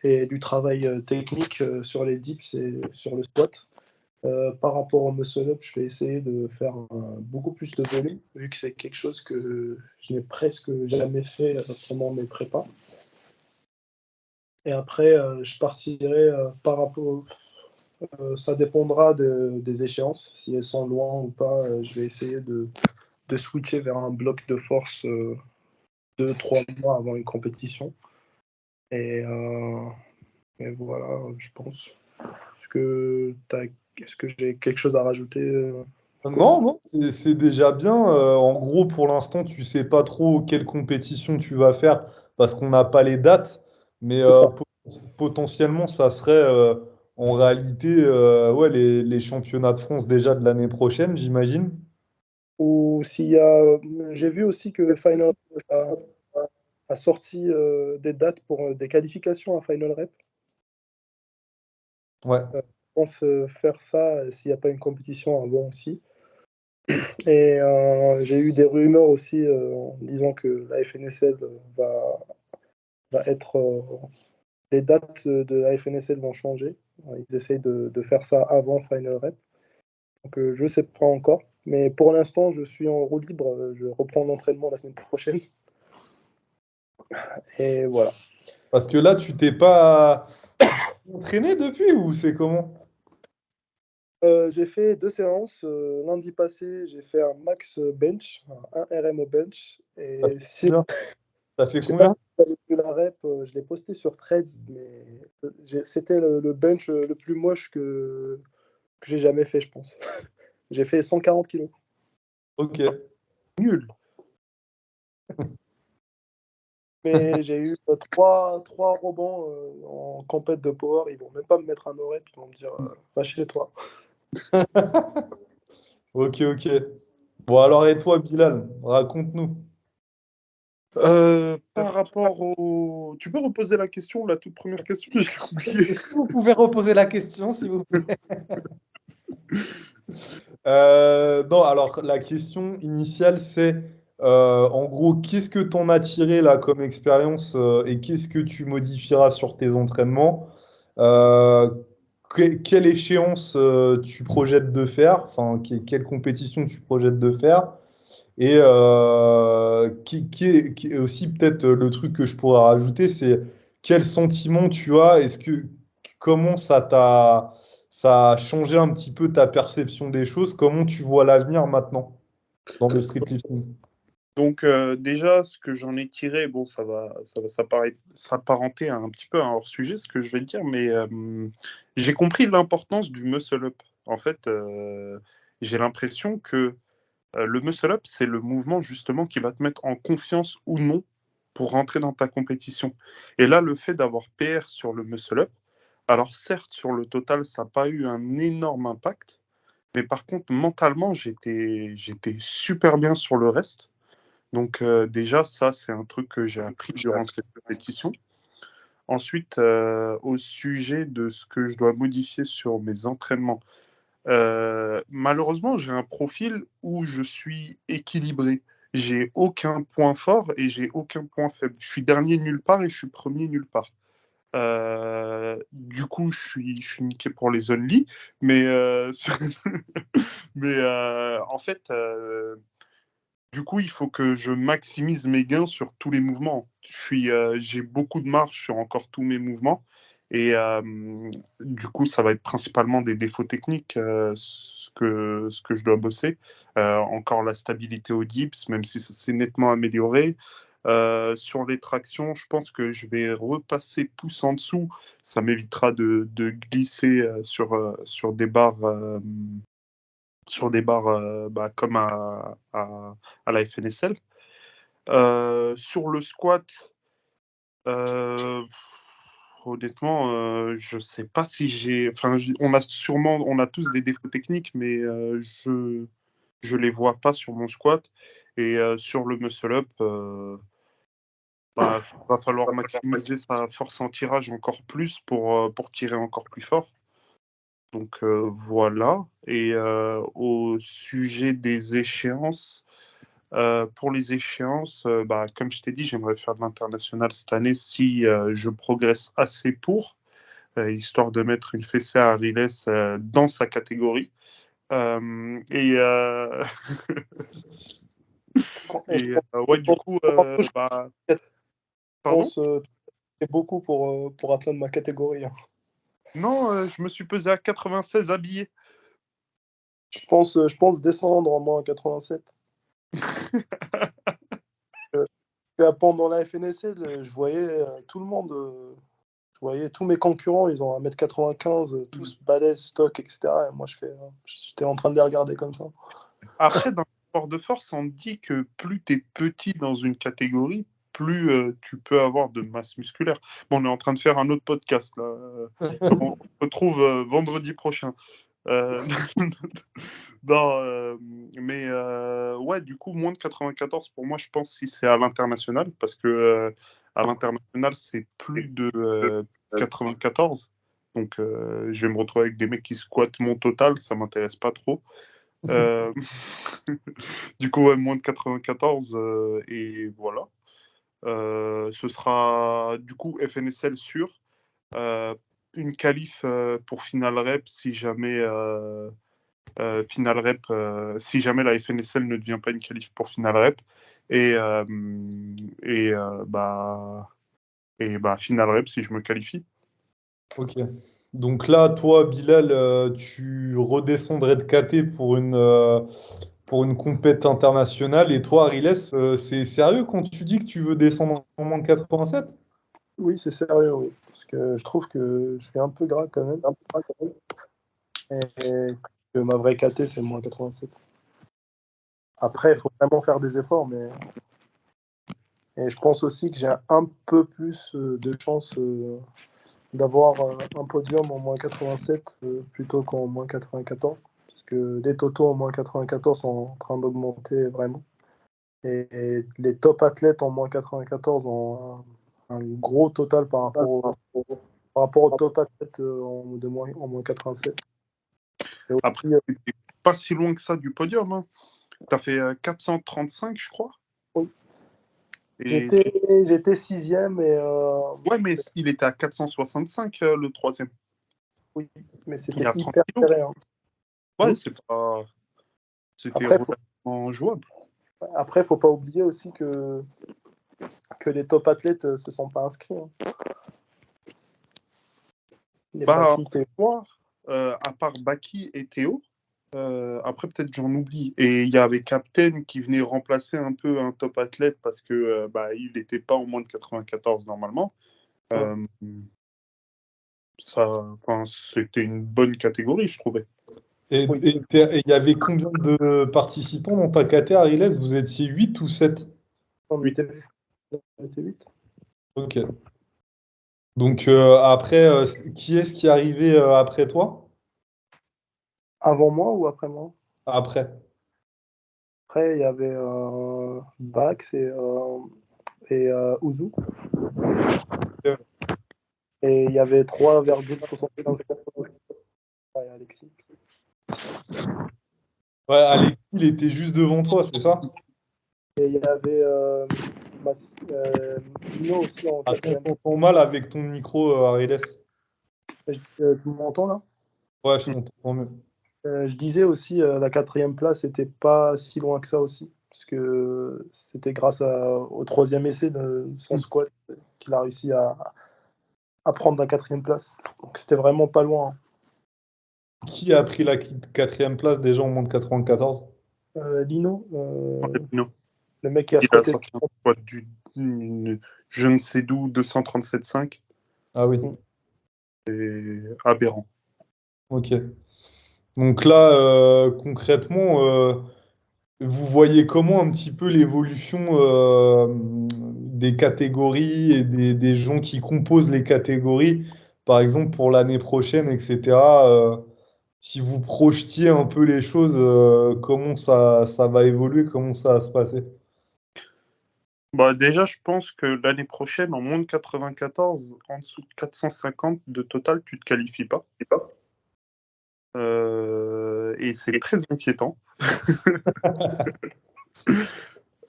et du travail technique sur les dips et sur le squat. Par rapport au muscle-up, je vais essayer de faire beaucoup plus de volume, vu que c'est quelque chose que je n'ai presque jamais fait pendant mes prépas. Et après, je partirai par rapport. Ça dépendra des échéances, si elles sont loin ou pas. Je vais essayer de switcher vers un bloc de force 2-3 mois avant une compétition. Et voilà, je pense. Est-ce que j'ai quelque chose à rajouter Non, non, c'est déjà bien. En gros, pour l'instant, tu sais pas trop quelle compétition tu vas faire parce qu'on n'a pas les dates. Mais C'est ça. potentiellement, ça serait en réalité ouais, les championnats de France déjà de l'année prochaine, j'imagine. Ou s'il y a. J'ai vu aussi que Final a, a sorti des dates pour des qualifications à Final Rep. Ouais. Je pense faire ça s'il n'y a pas une compétition avant aussi. Et j'ai eu des rumeurs aussi en disant que la FNSL va être. Les dates de la FNSL vont changer. Ils essayent de faire ça avant Final Rep. Donc je ne sais pas encore. Mais pour l'instant, je suis en roue libre. Je reprends l'entraînement la semaine prochaine. Et voilà. Parce que là, tu t'es pas entraîné depuis ou c'est comment? J'ai fait 2 séances. Lundi passé, j'ai fait un max bench, un RM au bench. Ça fait Et si combien? Ça fait je sais pas combien? si vous avez vu la rep, je l'ai posté sur Threads, mais c'était le bench le plus moche que j'ai jamais fait, je pense. J'ai fait 140 kilos. Ok. Nul. Mais j'ai eu trois rebonds en compète de power. Ils vont même pas me mettre un oreille, ils vont me dire va chez toi. Ok, ok. Bon, alors, et toi, Bilal, raconte-nous. Par rapport au... Tu peux reposer la question, la toute première question, je l'ai oubliée. Vous pouvez reposer la question, s'il vous plaît. Non, alors la question initiale, c'est en gros, qu'est-ce que t'en as tiré là comme expérience et qu'est-ce que tu modifieras sur tes entraînements? Euh, quelle échéance tu projettes de faire? Enfin, quelle compétition tu projettes de faire? Et qui est aussi peut-être le truc que je pourrais rajouter, c'est quel sentiment tu as? Comment ça a changé un petit peu ta perception des choses? Comment tu vois l'avenir maintenant dans le street lifting? Donc déjà, ce que j'en ai tiré, bon, ça va s'apparenter à un petit peu un hors-sujet, ce que je vais te dire, mais j'ai compris l'importance du muscle-up. En fait, j'ai l'impression que le muscle-up, c'est le mouvement justement qui va te mettre en confiance ou non pour rentrer dans ta compétition. Et là, le fait d'avoir PR sur le muscle-up, alors certes, sur le total, ça n'a pas eu un énorme impact, mais par contre, mentalement, j'étais super bien sur le reste. Donc déjà, ça, c'est un truc que j'ai appris durant cette compétition. Ensuite, au sujet de ce que je dois modifier sur mes entraînements, malheureusement, j'ai un profil où je suis équilibré. J'ai aucun point fort et j'ai aucun point faible. Je suis dernier nulle part et je suis premier nulle part. Du coup, je suis niqué pour les only, mais, mais en fait, du coup, il faut que je maximise mes gains sur tous les mouvements. J'ai beaucoup de marge sur encore tous mes mouvements. Et du coup, ça va être principalement des défauts techniques, ce que je dois bosser. Encore la stabilité au dips, même si ça s'est nettement amélioré. Sur les tractions, je pense que je vais repasser pouce en dessous. Ça m'évitera de glisser sur des barres bah, comme à la FNSL. Sur le squat, euh, honnêtement, je sais pas si j'ai. Enfin, on a tous des défauts techniques, mais je les vois pas sur mon squat. Et sur le muscle-up, va falloir maximiser sa force en tirage encore plus pour tirer encore plus fort. Donc voilà. Et au sujet des échéances, pour les échéances, comme je t'ai dit, j'aimerais faire de l'international cette année si je progresse assez pour, histoire de mettre une fessée à Riles dans sa catégorie. Et, ouais, du coup, Je pardon? pense c'est beaucoup pour atteindre ma catégorie, hein. Non, je me suis pesé à 96 habillé. Je pense descendre en moins à 87. Pendant la FNSL, je voyais tout le monde, je voyais tous mes concurrents, ils ont 1m95, tous balèzes, stock, etc. Et moi, j'étais en train de les regarder comme ça. Après, dans le sport de force, on dit que plus tu es petit dans une catégorie, plus tu peux avoir de masse musculaire. Bon, on est en train de faire un autre podcast, là. On se retrouve vendredi prochain. Euh, non, mais ouais, du coup, moins de 94 pour moi, je pense, si c'est à l'international, parce que à l'international, c'est plus de 94. Donc, je vais me retrouver avec des mecs qui squattent mon total, ça m'intéresse pas trop. Euh, Du coup, ouais, moins de 94, et voilà. Ce sera du coup FNSL sûr. Euh, une qualif pour Final Rep si jamais Final Rep, si jamais la FNSL ne devient pas une qualif pour Final Rep. Et, et, Final Rep si je me qualifie. Ok. Donc là, toi, Bilal, tu redescendrais de KT pour une compète internationale. Et toi, Ariles, c'est sérieux quand tu dis que tu veux descendre en moins de 87? Oui, c'est sérieux, oui. Parce que je trouve que je suis un peu gras quand même. Et que ma vraie KT, c'est le moins 87. Après, il faut vraiment faire des efforts, mais et je pense aussi que j'ai un peu plus de chance d'avoir un podium en moins 87 plutôt qu'en moins 94. Parce que les totaux en moins 94 sont en train d'augmenter vraiment. Et les top athlètes en moins 94 ont un gros total par rapport aux top athlètes en moins 87. Et Après, aussi, t'es pas si loin que ça du podium, hein. Tu as fait 435, je crois. oui. Et c'est... J'étais sixième et Ouais, mais il était à 465, le troisième. oui, mais Il y c'était a 30 hyper kilos. serré, hein. Ouais, c'était Après, relativement jouable. faut pas oublier aussi que les top athlètes se sont pas inscrits, hein. Les Bah, Baki, Théo. moi, à part Baki et Théo, après peut-être j'en oublie. Et il y avait Captain qui venait remplacer un peu un top athlète parce que il n'était pas en moins de 94 normalement. Euh, C'était une bonne catégorie, je trouvais. Et Oui, il y avait combien de participants dans ta KT, Ariles? Vous étiez 8 ou 7? on Oui. était, on était 8. Ok. Donc après, qui est-ce qui est arrivé après toi? Avant moi ou après moi? Après. Après, il y avait Bax et Ouzou. Et il y avait 3,75 et Alexis. Ouais, Alexis, il était juste devant toi, c'est ça? Et il y avait Mino aussi en Attends, on quatrième. t'entend mal avec ton micro, Ariles. Tu m'entends là? Ouais, je t'entends mieux. Je disais aussi, la quatrième place n'était pas si loin que ça aussi, puisque c'était grâce au troisième essai de son squat qu'il a réussi à prendre la quatrième place. Donc c'était vraiment pas loin, hein. Qui a pris la quatrième place déjà en moins de 94? Lino, Non. le mec qui a Il a squatté. sorti un squat je ne sais d'où, 237,5. Ah oui, C'est aberrant. ok. Donc là, concrètement, Vous voyez comment un petit peu l'évolution des catégories et des gens qui composent les catégories, par exemple pour l'année prochaine, etc. Si vous projetiez un peu les choses, comment ça va évoluer, comment ça va se passer? Bah, déjà, je pense que l'année prochaine, en moins de 94, en dessous de 450 de total, tu te qualifies pas. Et c'est très inquiétant.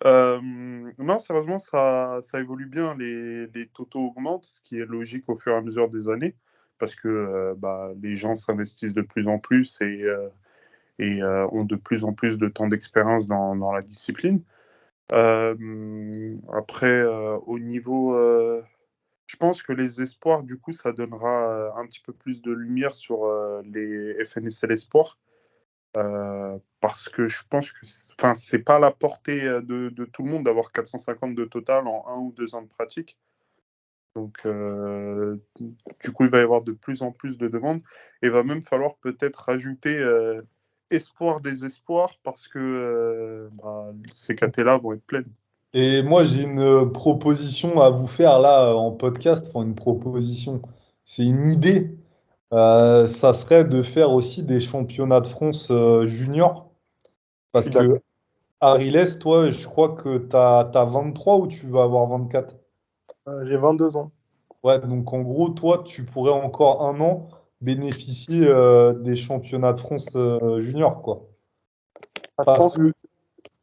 Non, sérieusement, ça évolue bien. Les totaux augmentent, ce qui est logique au fur et à mesure des années, parce que bah, les gens s'investissent de plus en plus et ont de plus en plus de temps d'expérience dans la discipline. Après, au niveau, je pense que les espoirs, du coup, ça donnera un petit peu plus de lumière sur les FNSL Espoirs. Parce que je pense que c'est pas à la portée de tout le monde d'avoir 450 de total en 1 ou 2 ans de pratique. Donc, du coup, il va y avoir de plus en plus de demandes. Et il va même falloir peut-être rajouter espoir des espoirs parce que bah, ces KT-là vont être pleines. Et moi, j'ai une proposition à vous faire là en podcast, enfin une proposition, c'est une idée. Ça serait de faire aussi des championnats de France juniors. Je Parce suis d'accord. que Ariles, toi, je crois que tu as 23 ou tu vas avoir 24. J'ai 22 ans. Ouais, donc en gros, toi, tu pourrais encore 1 an bénéficier des championnats de France juniors, quoi. Ah, Parce que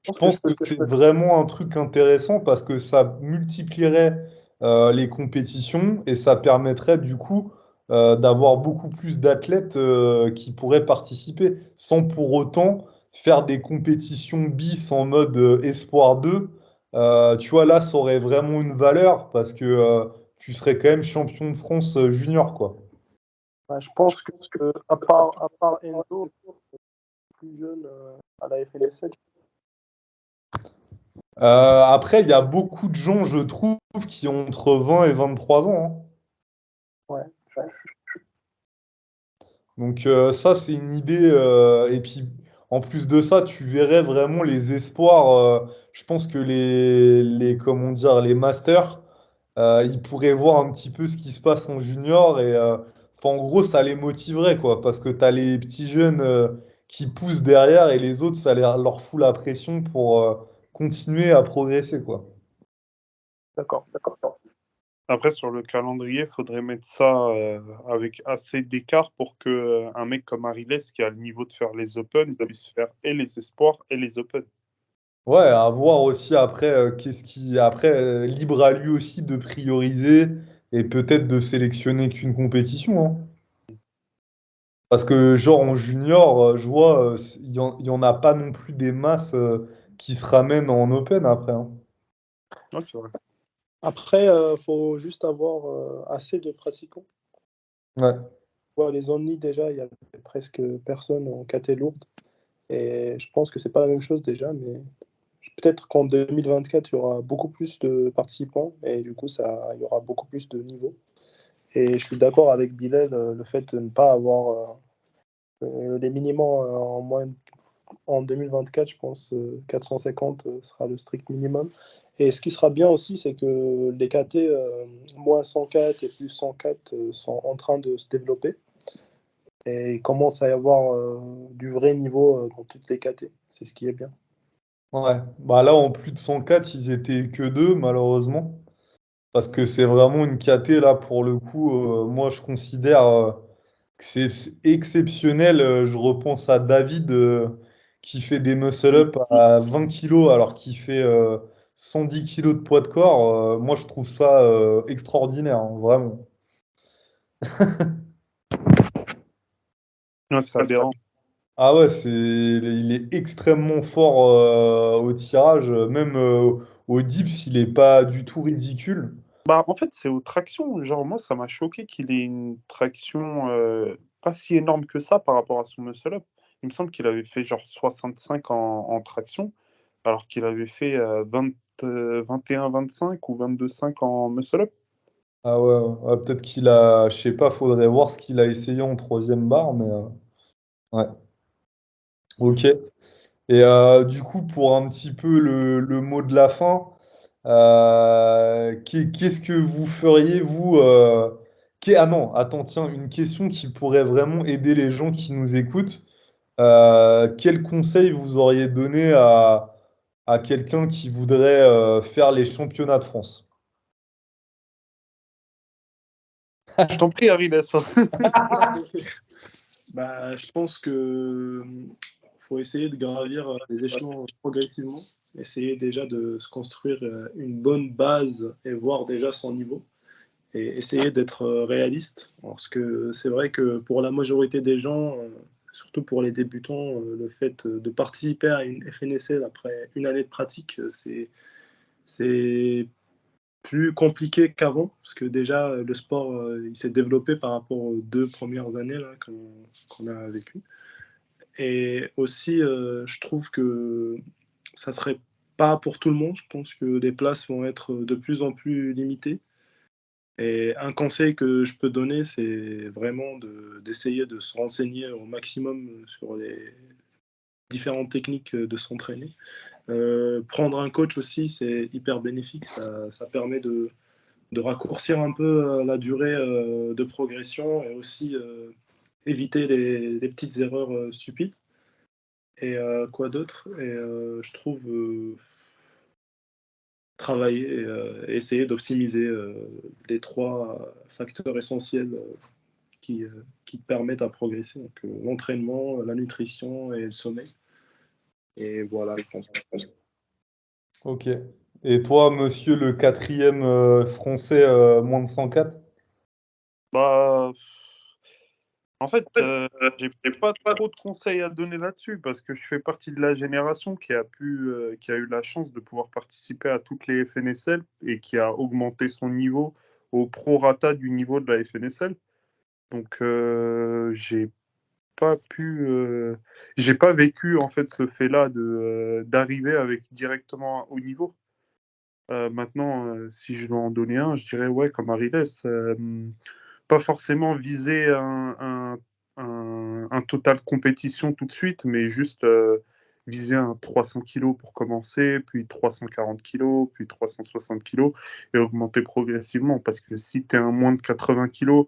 je je pense que je pense que peux. c'est vraiment un truc intéressant parce que ça multiplierait les compétitions et ça permettrait du coup d'avoir beaucoup plus d'athlètes qui pourraient participer sans pour autant faire des compétitions bis en mode Espoir 2. Tu vois, là, ça aurait vraiment une valeur parce que tu serais quand même champion de France junior, quoi. Je pense que, à part Enzo, plus jeune à la FNSL. Après, il y a beaucoup de gens, je trouve, qui ont entre 20 et 23 ans, hein. Ouais. Donc ça, c'est une idée. Et puis, en plus de ça, tu verrais vraiment les espoirs. Je pense que comment dire, les masters, ils pourraient voir un petit peu ce qui se passe en junior. Et enfin, en gros, ça les motiverait, quoi. Parce que tu as les petits jeunes qui poussent derrière et les autres, ça leur fout la pression pour continuer à progresser, quoi. D'accord. Après, sur le calendrier, il faudrait mettre ça avec assez d'écart pour que un mec comme Ariles, qui a le niveau de faire les Open, il puisse faire et les espoirs et les Open. Ouais, à voir aussi après, après, libre à lui aussi de prioriser et peut-être de sélectionner qu'une compétition, hein. Parce que, genre, en junior, je vois, il y en a pas non plus des masses qui se ramènent en open après, hein. Ouais, c'est vrai. Après, faut juste avoir assez de pratiquants. Ouais. Ouais, les only, déjà, il y avait presque personne en KT lourde. Et je pense que c'est pas la même chose déjà, mais peut-être qu'en 2024, il y aura beaucoup plus de participants et du coup, il y aura beaucoup plus de niveaux. Et je suis d'accord avec Bilal, le fait de ne pas avoir les minimums en 2024, je pense 450 sera le strict minimum. Et ce qui sera bien aussi, c'est que les KT moins 104 et plus 104 sont en train de se développer. Et il commence à y avoir du vrai niveau dans toutes les KT. C'est ce qui est bien. Ouais. Bah là, en plus de 104, ils étaient que deux, malheureusement. Parce que c'est vraiment une KT, là, pour le coup, moi, je considère que c'est exceptionnel. Je repense à David qui fait des muscle-up à 20 kilos alors qu'il fait 110 kilos de poids de corps. Moi, je trouve ça extraordinaire, hein, vraiment. Ouais, c'est aberrant. Ah ouais, il est extrêmement fort au tirage, même au dips, il est pas du tout ridicule. Bah, en fait, c'est aux tractions. Genre, moi, ça m'a choqué qu'il ait une traction pas si énorme que ça par rapport à son muscle-up. Il me semble qu'il avait fait genre 65 en traction, alors qu'il avait fait 21-25 ou 22-5 en muscle-up. Ah ouais, ouais, peut-être qu'il a, je sais pas, faudrait voir ce qu'il a essayé en troisième barre, mais ouais, ok. Et du coup, pour un petit peu le mot de la fin, qu'est-ce que vous feriez, vous Ah non, attends, tiens, une question qui pourrait vraiment aider les gens qui nous écoutent. Quel conseil vous auriez donné à quelqu'un qui voudrait faire les championnats de France? Je t'en prie, Ariles. Bah, je pense que faut essayer de gravir les échelons progressivement, essayer déjà de se construire une bonne base et voir déjà son niveau, et essayer d'être réaliste. Parce que c'est vrai que pour la majorité des gens, surtout pour les débutants, le fait de participer à une FNSL après une année de pratique, c'est plus compliqué qu'avant, parce que déjà le sport il s'est développé par rapport aux 2 premières années là, qu'on a vécues. Et aussi, je trouve que ça serait pas pour tout le monde. Je pense que les places vont être de plus en plus limitées. Et un conseil que je peux donner, c'est vraiment d'essayer de se renseigner au maximum sur les différentes techniques de s'entraîner. Prendre un coach aussi, c'est hyper bénéfique. Ça permet de raccourcir un peu la durée de progression, et aussi éviter les petites erreurs stupides. Et quoi d'autre? Et je trouve travailler et essayer d'optimiser les 3 facteurs essentiels qui te permettent à progresser. Donc, l'entraînement, la nutrition et le sommeil. Et voilà, je pense. Ok. Et toi, monsieur le quatrième français moins de 104? Bah, en fait, j'ai pas trop de conseils à donner là-dessus parce que je fais partie de la génération qui a eu la chance de pouvoir participer à toutes les FNSL et qui a augmenté son niveau au prorata du niveau de la FNSL. Donc, j'ai pas vécu en fait ce fait-là d'arriver avec directement à haut niveau. Maintenant, si je dois en donner un, je dirais ouais, comme Ariles, pas forcément viser un total compétition tout de suite, mais juste viser un 300 kilos pour commencer, puis 340 kilos, puis 360 kilos, et augmenter progressivement. Parce que si tu es un moins de 80 kilos,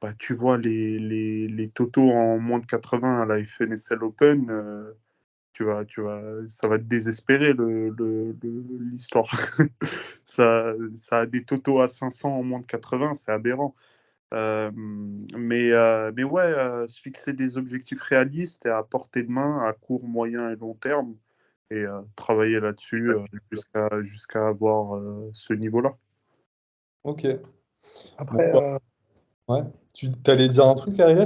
bah, tu vois les totaux en moins de 80 à la FNSL Open, ça va te désespérer l'histoire. Ça a des totaux à 500 en moins de 80, c'est aberrant. Mais ouais, se fixer des objectifs réalistes et à portée de main à court, moyen et long terme, et travailler là-dessus jusqu'à avoir ce niveau-là. Ok. Bon, Après, bah, ouais. Tu allais dire un truc, Ariles?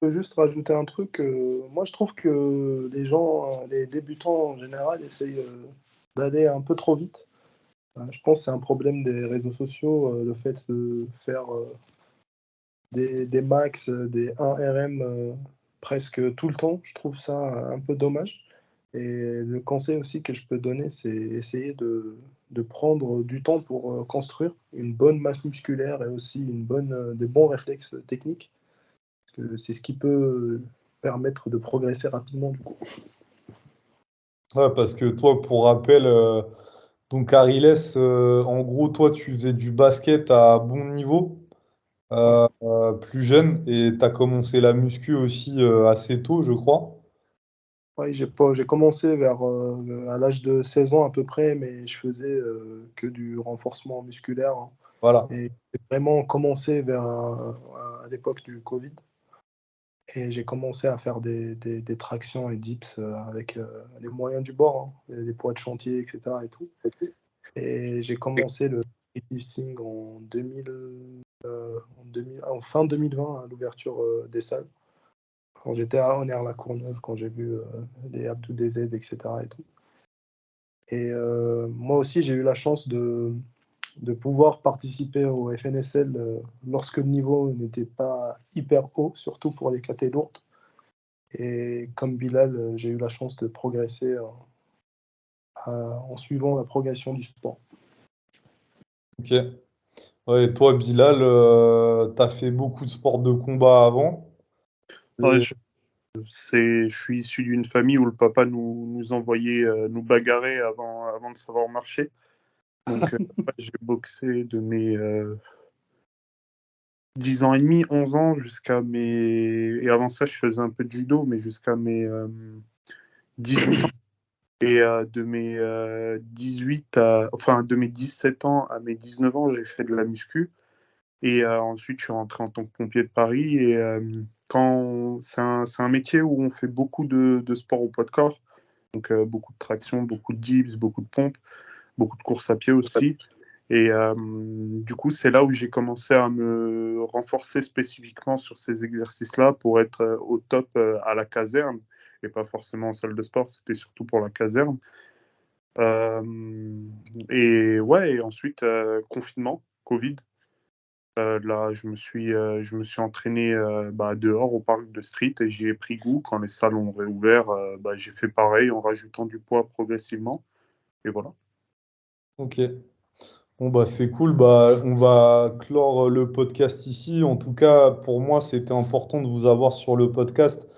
je peux juste rajouter un truc. Moi, je trouve que les gens, les débutants en général, essayent d'aller un peu trop vite. Je pense que c'est un problème des réseaux sociaux, le fait de faire des max, des 1 RM presque tout le temps. Je trouve ça un peu dommage. Et le conseil aussi que je peux donner, c'est essayer de prendre du temps pour construire une bonne masse musculaire et aussi des bons réflexes techniques. Parce que c'est ce qui peut permettre de progresser rapidement du coup. Ouais, parce que toi, pour rappel, donc Ariles, en gros, toi, tu faisais du basket à bon niveau, Ouais. plus jeune, et tu as commencé la muscu aussi assez tôt, je crois. Ouais, j'ai commencé à l'âge de 16 ans à peu près, mais je faisais que du renforcement musculaire, hein. Voilà. Et j'ai vraiment commencé à l'époque du Covid. Et j'ai commencé à faire des tractions et dips avec les moyens du bord, hein, les poids de chantier, etc. Et tout. Et j'ai commencé le lifting en fin 2020 à l'ouverture des salles. Quand j'étais à Honère-la-Courneuve, quand j'ai vu les Abdou DZ, etc. Et tout. Et moi aussi, j'ai eu la chance de pouvoir participer au FNSL lorsque le niveau n'était pas hyper haut, surtout pour les catés lourdes. Et comme Bilal, j'ai eu la chance de progresser en suivant la progression du sport. Ok. Ouais, et toi, Bilal, tu as fait beaucoup de sports de combat avant. Ouais, Et je suis issu d'une famille où le papa nous envoyait nous bagarrer avant de savoir marcher. Donc, j'ai boxé de mes 10 ans et demi, 11 ans, jusqu'à mes... Et avant ça, je faisais un peu de judo, mais jusqu'à mes 18 ans. Et de mes 17 ans à mes 19 ans, j'ai fait de la muscu. Et ensuite, je suis rentré en tant que pompier de Paris. Et c'est un métier où on fait beaucoup de sport au poids de corps. Donc, beaucoup de traction, beaucoup de dips, beaucoup de pompes, beaucoup de courses à pied aussi. Et du coup, c'est là où j'ai commencé à me renforcer spécifiquement sur ces exercices-là pour être au top à la caserne et pas forcément en salle de sport, c'était surtout pour la caserne. Et ouais, et ensuite, confinement, Covid. Là, je me suis entraîné dehors au parc de Street et j'y ai pris goût. Quand les salles ont réouvert, j'ai fait pareil en rajoutant du poids progressivement. Et voilà. Ok. Bon, bah, c'est cool. Bah, on va clore le podcast ici. En tout cas, pour moi, c'était important de vous avoir sur le podcast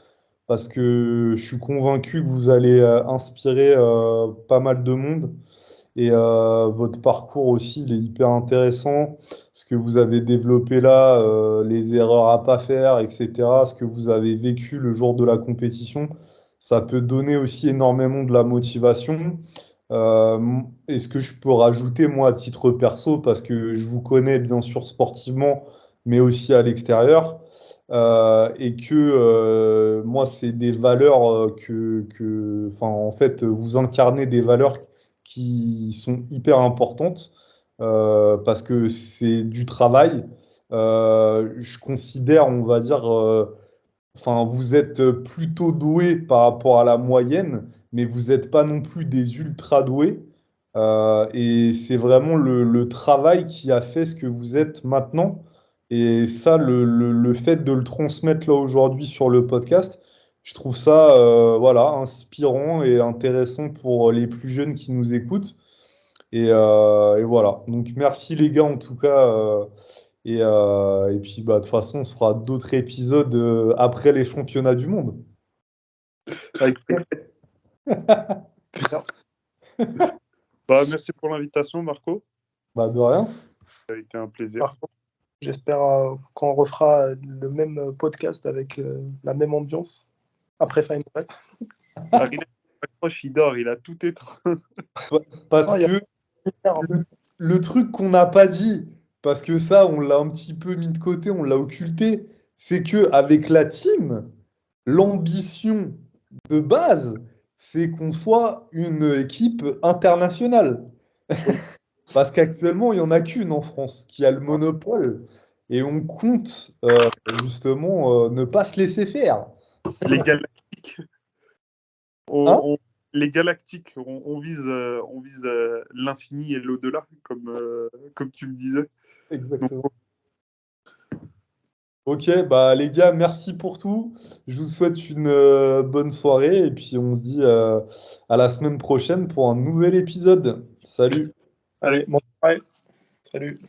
parce que je suis convaincu que vous allez inspirer pas mal de monde. Et votre parcours aussi, il est hyper intéressant. Ce que vous avez développé là, les erreurs à pas faire, etc. Ce que vous avez vécu le jour de la compétition, ça peut donner aussi énormément de la motivation. Et ce que je peux rajouter, moi, à titre perso, parce que je vous connais bien sûr sportivement, mais aussi à l'extérieur, et que moi, c'est des valeurs enfin, en fait, vous incarnez des valeurs qui sont hyper importantes, parce que c'est du travail. Je considère, on va dire, enfin, vous êtes plutôt doué par rapport à la moyenne, mais vous n'êtes pas non plus des ultra doués. Et c'est vraiment le travail qui a fait ce que vous êtes maintenant. Et ça, le fait de le transmettre là aujourd'hui sur le podcast, je trouve ça voilà, inspirant et intéressant pour les plus jeunes qui nous écoutent. Et voilà. Donc merci les gars en tout cas. Et puis bah, de toute façon, on se fera d'autres épisodes après les championnats du monde. Avec plaisir. Merci pour l'invitation, Marco. Bah, de rien. Ça a été un plaisir. Par contre, j'espère qu'on refera le même podcast avec la même ambiance après Final Cut. Ariel, il dort, il a tout éteint. Parce Non, il y a que pas de le truc qu'on n'a pas dit, parce que ça, on l'a un petit peu mis de côté, on l'a occulté, c'est que avec la team, l'ambition de base, c'est qu'on soit une équipe internationale. Parce qu'actuellement, il n'y en a qu'une en France qui a le monopole. Et on compte justement ne pas se laisser faire. Les galactiques, Hein? les galactiques, on vise l'infini et l'au-delà, comme tu le disais. Exactement. Ok, bah les gars, merci pour tout. Je vous souhaite une bonne soirée et puis on se dit à la semaine prochaine pour un nouvel épisode. Salut. Allez, bon, ouais. Salut.